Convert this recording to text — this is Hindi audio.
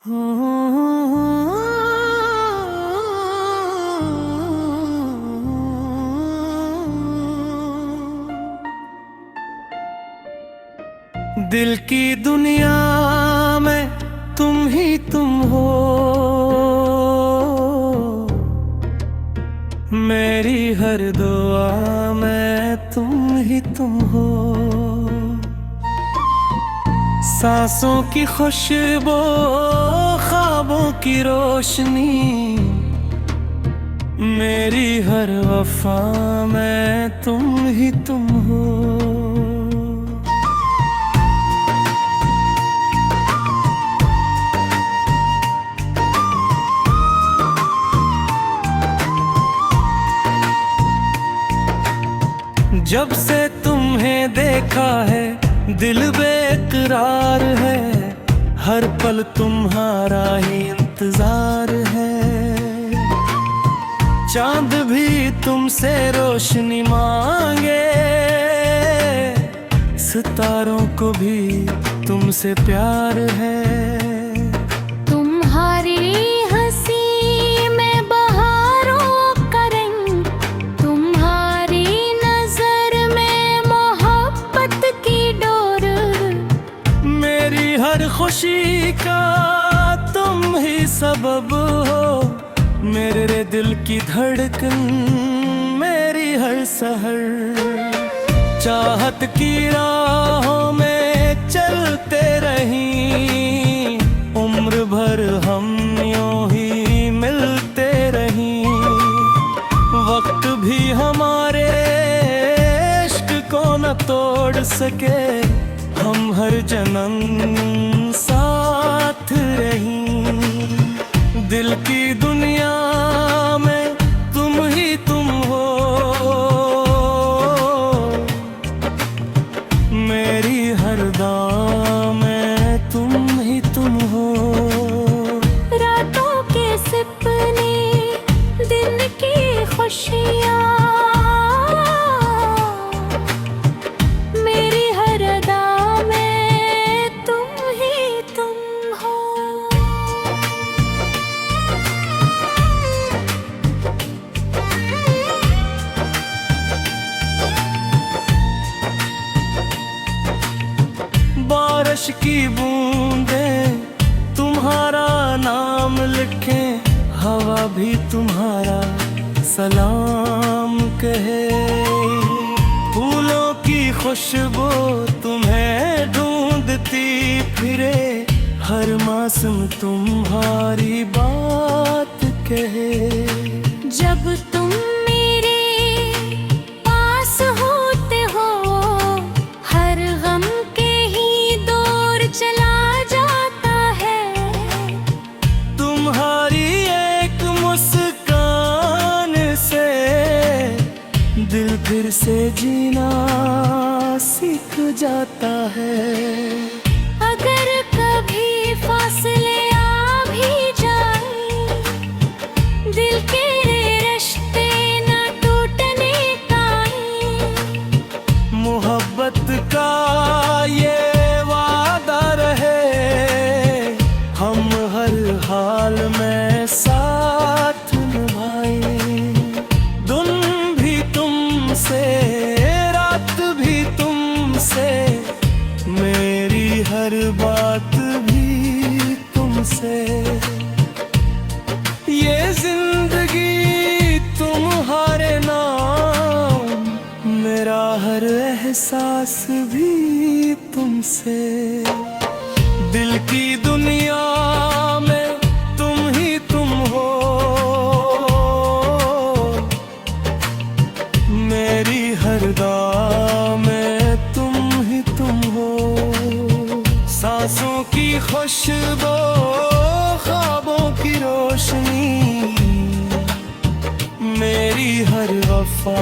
दिल की दुनिया में तुम ही तुम हो, मेरी हर दुआ में तुम ही तुम हो। सांसों की खुशबू, ख्वाबों की रोशनी, मेरी हर वफा में तुम ही तुम हो। जब से तुम्हें देखा है दिल बेकरार है, हर पल तुम्हारा ही इंतजार है। चांद भी तुमसे रोशनी मांगे, सितारों को भी तुमसे प्यार है। तुम्हारी हंसी में बहारों का रंग, तुम्हारी नजर में मोहब्बत की डोर, मेरी हर खुशी का तुम ही सबब हो। मेरे दिल की धड़कन, मेरी हर सहर, चाहत की राहों में चलते रहीं, उम्र भर हम यूं ही मिलते रहीं। वक्त भी हमारे इश्क को न तोड़ सके, हम हर जन्म साथ रहीं। दिल की दुनिया में तुम ही तुम हो, मेरी हर दाम में तुम ही तुम हो। रातों के सपने, दिन की खुशियाँ, मेरी हर अदा में तुम ही तुम हो। बारिश की बूंदें तुम्हारा नाम लिखे, हवा भी तुम्हारा सलाम कहे। फूलों की खुशबू तुम्हें ढूंढती फिरे, हर मौसम तुम्हारी बात कहे। जब तुम मेरे पास होते हो, हर गम के ही दूर चला जाता है। तुम्हारी एक मुस्कान से दिल फिर से जीना सीख जाता है। अगर कभी फासले आ भी जाए, दिल के रिश्ते न टूटने पाए। मोहब्बत का ये वादा रहे, हम हर हाल में साथ निभाए। दिन भी तुमसे, रात भी तुमसे, मेरी हर बात भी तुमसे। ये जिंदगी तुम्हारे नाम, मेरा हर एहसास भी तुमसे। दिल की दुनिया में तुम ही तुम हो, मेरी हर दा में तुम ही तुम हो। सांसों की खुशबू, ख्वाबों की रोशनी, मेरी हर वफा